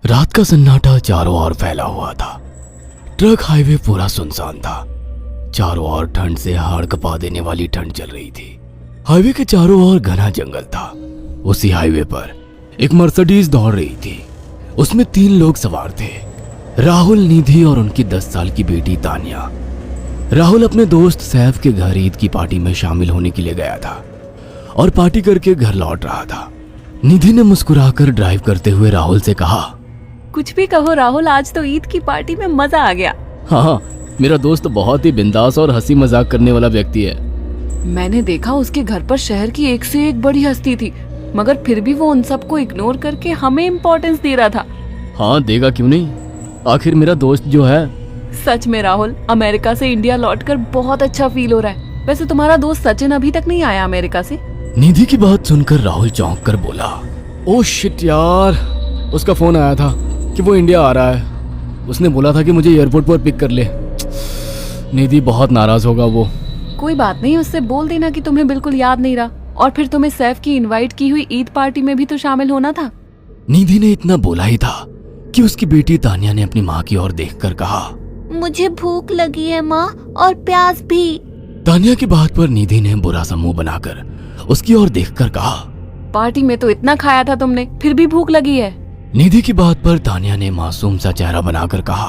रात का सन्नाटा चारों ओर फैला हुआ था। ट्रक हाईवे पूरा सुनसान था। चारों ओर ठंड से हाड़ कपा देने वाली ठंड चल रही थी। हाईवे के चारों ओर घना जंगल था। उसी हाईवे पर एक मर्सिडीज दौड़ रही थी। उसमें 3 लोग सवार थे, राहुल, निधि और उनकी 10 साल की बेटी तानिया। राहुल अपने दोस्त सैफ के घर ईद की पार्टी में शामिल होने के लिए गया था और पार्टी करके घर लौट रहा था। निधि ने मुस्कुराकर ड्राइव करते हुए राहुल से कहा, कुछ भी कहो राहुल, आज तो ईद की पार्टी में मजा आ गया। हाँ, मेरा दोस्त बहुत ही बिंदास और हंसी मजाक करने वाला व्यक्ति है। मैंने देखा उसके घर पर शहर की एक से एक बड़ी हस्ती थी, मगर फिर भी वो उन सबको इग्नोर करके हमें इम्पोर्टेंस दे रहा था। हाँ, देगा क्यों नहीं, आखिर मेरा दोस्त जो है। सच में राहुल, अमेरिका से इंडिया लौटकर बहुत अच्छा फील हो रहा है। वैसे तुम्हारा दोस्त सचिन अभी तक नहीं आया अमेरिका से? निधि की बात सुनकर राहुल चौंक कर बोला, ओह शिट यार, उसका फोन आया था कि वो इंडिया आ रहा है। उसने बोला था कि मुझे एयरपोर्ट पर पिक कर ले। निधि बहुत नाराज होगा वो। कोई बात नहीं, उससे बोल देना कि तुम्हें बिल्कुल याद नहीं रहा और फिर तुम्हें सैफ की इनवाइट की हुई ईद पार्टी में भी तो शामिल होना था। निधि ने इतना बोला ही था कि उसकी बेटी तानिया ने अपनी माँ की ओर देखकर कहा, मुझे भूख लगी है माँ, और प्यास भी। तानिया की बात पर निधि ने बुरा सा मुंह बनाकर उसकी ओर देखकर कहा, पार्टी में तो इतना खाया था तुमने, फिर भी भूख लगी है। निधि की बात पर तानिया ने मासूम सा चेहरा बनाकर कहा,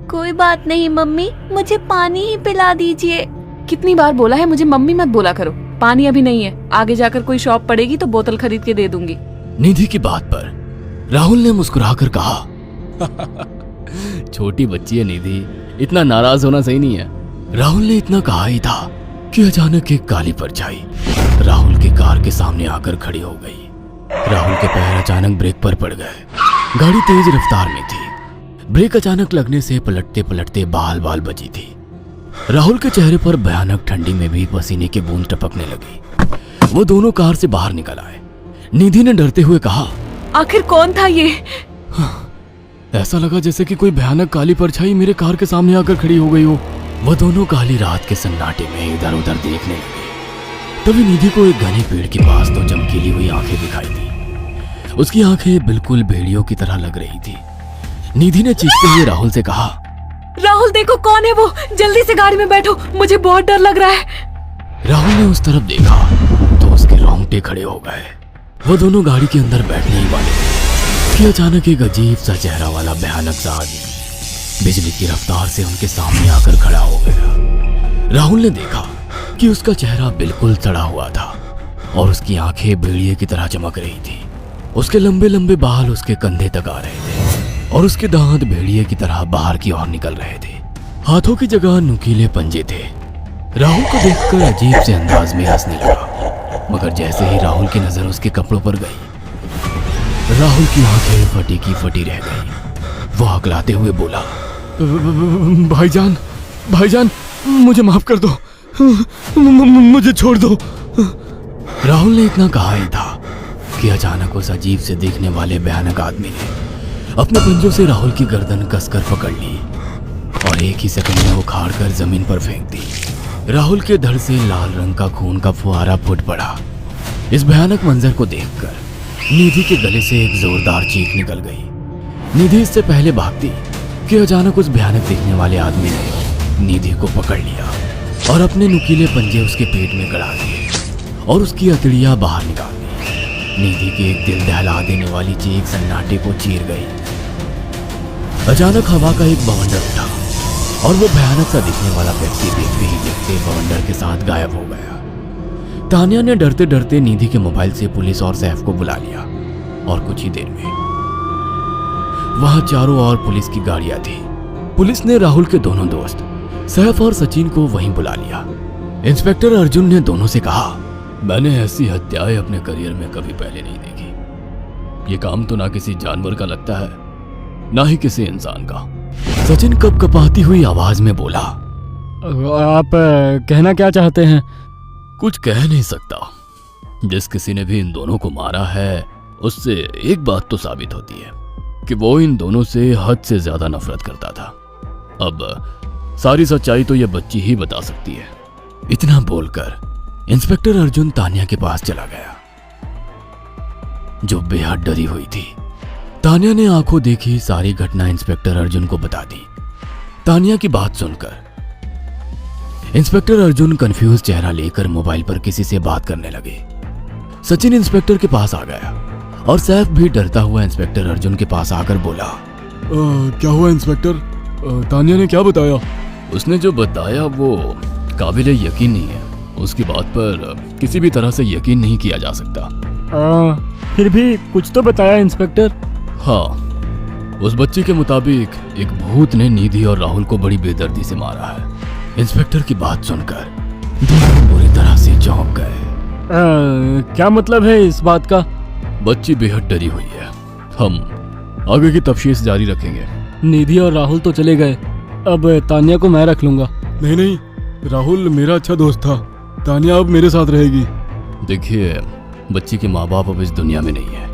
कोई बात नहीं मम्मी, मुझे पानी ही पिला दीजिए। कितनी बार बोला है मुझे मम्मी मत बोला करो। पानी अभी नहीं है, आगे जाकर कोई शॉप पड़ेगी तो बोतल खरीद के दे दूंगी। निधि की बात पर राहुल ने मुस्कुराकर कहा, छोटी बच्ची है निधि, इतना नाराज होना सही नहीं है। राहुल ने इतना कहा ही था कि अचानक एक काली परछाई राहुल की कार के सामने आकर खड़ी हो गई। राहुल के पैर अचानक ब्रेक पर पड़ गए। गाड़ी तेज रफ्तार में थी। ब्रेक अचानक लगने से पलटते पलटते बाल बाल बची थी। राहुल के चेहरे पर भयानक ठंडी में भी पसीने की बूंद टपकने लगी। वो दोनों कार से बाहर निकल आए। निधि ने डरते हुए कहा, आखिर कौन था ये? ऐसा लगा जैसे कि कोई भयानक काली परछाई मेरे कार के सामने आकर खड़ी हो गई हो। वह दोनों काली रात के सन्नाटे में इधर उधर देखने लगे। तभी निधि को एक घने पेड़ के पास 2 चमकीली हुई आंखें दिखाई दी। उसकी आंखें बिल्कुल भेड़ियों की तरह लग रही थी। निधि ने चीखते हुए राहुल से कहा, राहुल देखो कौन है वो, जल्दी से गाड़ी में बैठो, मुझे बहुत डर लग रहा है। राहुल ने उस तरफ देखा तो उसके रोंगटे खड़े हो गए। वो दोनों गाड़ी के अंदर बैठने ही वाले थे कि अचानक एक अजीब सा चेहरा वाला भयानक सा आदमी बिजली की रफ्तार से उनके सामने आकर खड़ा हो गया। राहुल ने देखा कि उसका चेहरा बिल्कुल सड़ा हुआ था और उसकी आंखें भेड़िए की तरह चमक रही थी। उसके लंबे लंबे बाल उसके कंधे तक आ रहे थे और उसके दांत भेड़िए की तरह बाहर की ओर निकल रहे थे। हाथों की जगह नुकीले पंजे थे। राहुल को देखकर अजीब से अंदाज में हंसने लगा, मगर जैसे ही राहुल की नजर उसके कपड़ों पर गई, राहुल की आंखें फटी की फटी रह गई। वो हकलाते हुए बोला, भाईजान, भाईजान, मुझे माफ कर दो, मुझे छोड़ दो। राहुल ने इतना कहा ही था कि अचानक उस अजीब से देखने वाले भयानक आदमी ने अपने पंजों से राहुल की गर्दन कसकर पकड़ ली और एक ही सेकंड में उखाड़ कर जमीन पर फेंक दी। राहुल के धड़ से लाल रंग का खून का फुहारा फूट पड़ा। इस भयानक मंजर को देखकर निधि के गले से एक जोरदार चीख निकल गई। निधि इससे पहले भागती कि अचानक उस भयानक दिखने वाले आदमी ने निधि को पकड़ लिया और अपने नुकीले पंजे उसके पेट में गड़ा दिए और उसकी अतड़ियां बाहर निकाल दी। निधि की एक दिल दहला देने वाली चीख सन्नाटे को चीर गई। अचानक हवा का एक बवंडर उठा और वो भयानक सा दिखने वाला व्यक्ति देखते ही देखते बवंडर के साथ गायब हो गया। तानिया ने डरते डरते निधि के मोबाइल से पुलिस और सैफ को बुला लिया और कुछ ही देर में वहां चारों ओर पुलिस की गाड़ियां थी। पुलिस ने राहुल के दोनों दोस्त सैफ और सचिन को वहीं बुला लिया। इंस्पेक्टर अर्जुन ने दोनों से कहा, मैंने ऐसी हत्याएं अपने करियर में कभी पहले नहीं देखी। ये काम तो ना किसी जानवर का लगता है, ना ही किसी इंसान का। सचिन कपकपाती हुई आवाज में बोला, आप कहना क्या चाहते हैं? कुछ कह नहीं सकता। जिस किसी ने भी इन दोनों को मारा है, उससे एक बात तो साबित होती है कि वो इन दोनों से हद से ज्यादा नफरत करता था। अब सारी सच्चाई तो यह बच्ची ही बता सकती है। इतना बोलकर इंस्पेक्टर अर्जुन तानिया के पास चला गया, जो बेहद डरी हुई थी। तानिया ने आंखों देखी सारी घटना इंस्पेक्टर अर्जुन को बता दी। तानिया की बात सुनकर इंस्पेक्टर अर्जुन कंफ्यूज चेहरा लेकर मोबाइल पर किसी से बात करने लगे। सचिन इंस्पेक्टर के पास आ गया और सैफ भी डरता हुआ इंस्पेक्टर अर्जुन के पास आकर बोला, क्या हुआ इंस्पेक्टर? तानिया ने क्या बताया? उसने जो बताया वो काबिल यकीन नहीं है। उसकी बात पर किसी भी तरह से यकीन नहीं किया जा सकता। फिर भी कुछ तो बताया इंस्पेक्टर। हाँ, उस बच्चे के मुताबिक एक भूत ने निधि और राहुल को बड़ी बेदर्दी से मारा है। इंस्पेक्टर की बात सुनकर दोनों बुरी तरह से चौंक गए। क्या मतलब है इस बात का? बच्ची बेहद डरी हुई है। हम आगे की तफ्तीश जारी रखेंगे। निधि और राहुल तो चले गए, अब तानिया को मैं रख लूंगा। नहीं, राहुल मेरा अच्छा दोस्त था। तानिया अब मेरे साथ रहेगी। देखिए, बच्ची के माँ बाप अब इस दुनिया में नहीं है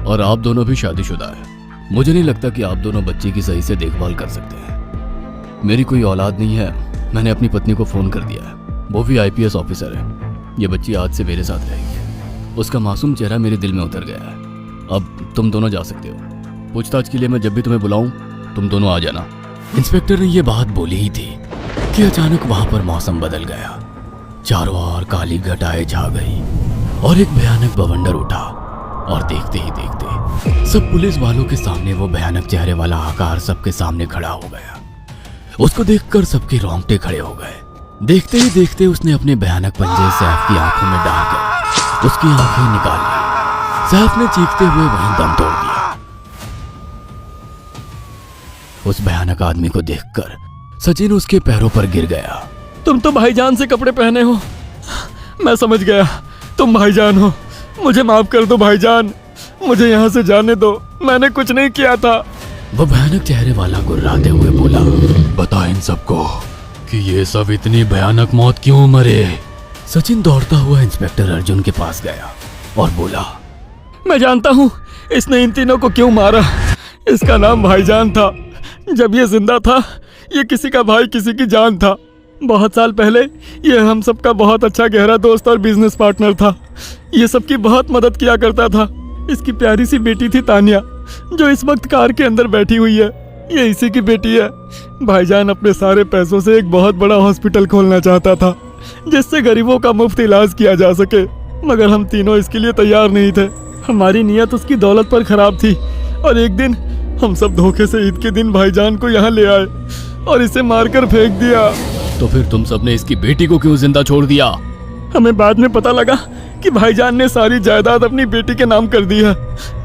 और आप दोनों भी शादीशुदा है। मुझे नहीं लगता कि आप दोनों बच्ची की सही से देखभाल कर सकते हैं। मेरी कोई औलाद नहीं है। मैंने अपनी पत्नी को फोन कर दिया है, वो भी IPS ऑफिसर है। ये बच्ची आज से मेरे साथ रहेगी। उसका मासूम चेहरा मेरे दिल में उतर गया है। अब तुम दोनों जा सकते हो। पूछताछ के लिए मैं जब भी तुम्हें बुलाऊं तुम दोनों आ जाना। इंस्पेक्टर ने ये बात बोली ही थी कि अचानक वहां पर मौसम बदल गया। चारों ओर काली घटाएं छा गई और एक भयानक बवंडर उठा और देखते ही देखते सब पुलिस वालों के सामने वो भयानक चेहरे वाला आकार सबके सामने खड़ा हो गया। उसको देखकर सबके रोंगटे खड़े हो गए। देखते ही देखते उसने अपने भयानक पंजे सैफ की आंखों में डालकर उसकी आंखें निकाल ली। सैफ ने चीखते हुए वहीं दम तोड़ दिया। उस भयानक आदमी को देखकर सचिन उसके पैरों पर गिर गया। तुम तो भाईजान से कपड़े पहने हो। मैं समझ गया, तुम भाईजान हो। मुझे माफ कर दो भाईजान, मुझे यहाँ से जाने दो। मैंने कुछ नहीं किया था। वो भयानक चेहरे वाला गुर्राते हुए बोला, बता इन सबको कि ये सब इतनी भयानक मौत क्यों मरे। सचिन दौड़ता हुआ इंस्पेक्टर अर्जुन के पास गया और बोला, मैं जानता हूँ इसने इन तीनों को क्यों मारा। इसका नाम भाईजान था। जब ये जिंदा था ये किसी का भाई किसी की जान था। बहुत साल पहले ये हम सबका बहुत अच्छा गहरा दोस्त और बिजनेस पार्टनर था। ये सबकी बहुत मदद किया करता था। इसकी प्यारी सी बेटी थी तानिया, जो इस वक्त कार के अंदर बैठी हुई है। ये इसी की बेटी है। भाईजान अपने सारे पैसों से एक बहुत बड़ा हॉस्पिटल खोलना चाहता था जिससे गरीबों का मुफ्त इलाज किया जा सके, मगर हम तीनों इसके लिए तैयार नहीं थे। हमारी नीयत उसकी दौलत पर खराब थी और एक दिन हम सब धोखे से ईद के दिन भाईजान को यहाँ ले आए और इसे मारकर फेंक दिया। तो फिर तुम सबने इसकी बेटी को क्यों जिंदा छोड़ दिया? हमें बाद में पता लगा कि भाईजान ने सारी जायदाद अपनी बेटी के नाम कर दी है,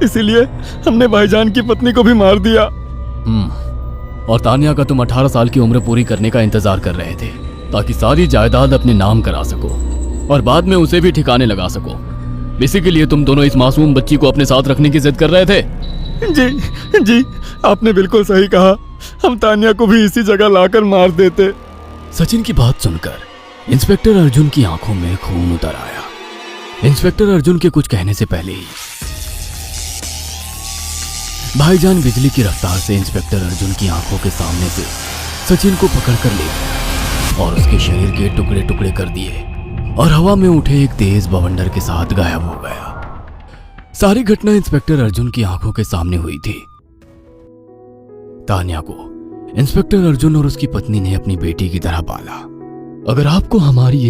इसीलिए हमने भाईजान की पत्नी को भी मार दिया। और तानिया का तुम 18 साल की उम्र पूरी करने का इंतजार कर रहे थे ताकि सारी जायदाद अपने नाम करा सको और बाद में उसे भी ठिकाने लगा सको। इसी के लिए तुम दोनों इस मासूम बच्ची को अपने साथ रखने की जिद कर रहे थे। जी, आपने बिल्कुल सही कहा। हम तानिया को भी इसी जगह लाकर मार देते। सचिन की बात सुनकर इंस्पेक्टर अर्जुन की आंखों में खून उतर आया। इंस्पेक्टर अर्जुन के कुछ कहने से पहले ही भाईजान बिजली की रफ्तार से इंस्पेक्टर अर्जुन की आंखों के सामने से सचिन को पकड़कर ले गया और उसके शरीर के टुकड़े टुकड़े कर दिए और हवा में उठे एक तेज बवंडर के साथ गायब हो गया। सारी घटना इंस्पेक्टर अर्जुन की आंखों के सामने हुई थी। तानिया को इंस्पेक्टर अर्जुन और उसकी पत्नी ने अपनी बेटी की तरह पाला। अगर आपको हमारी एक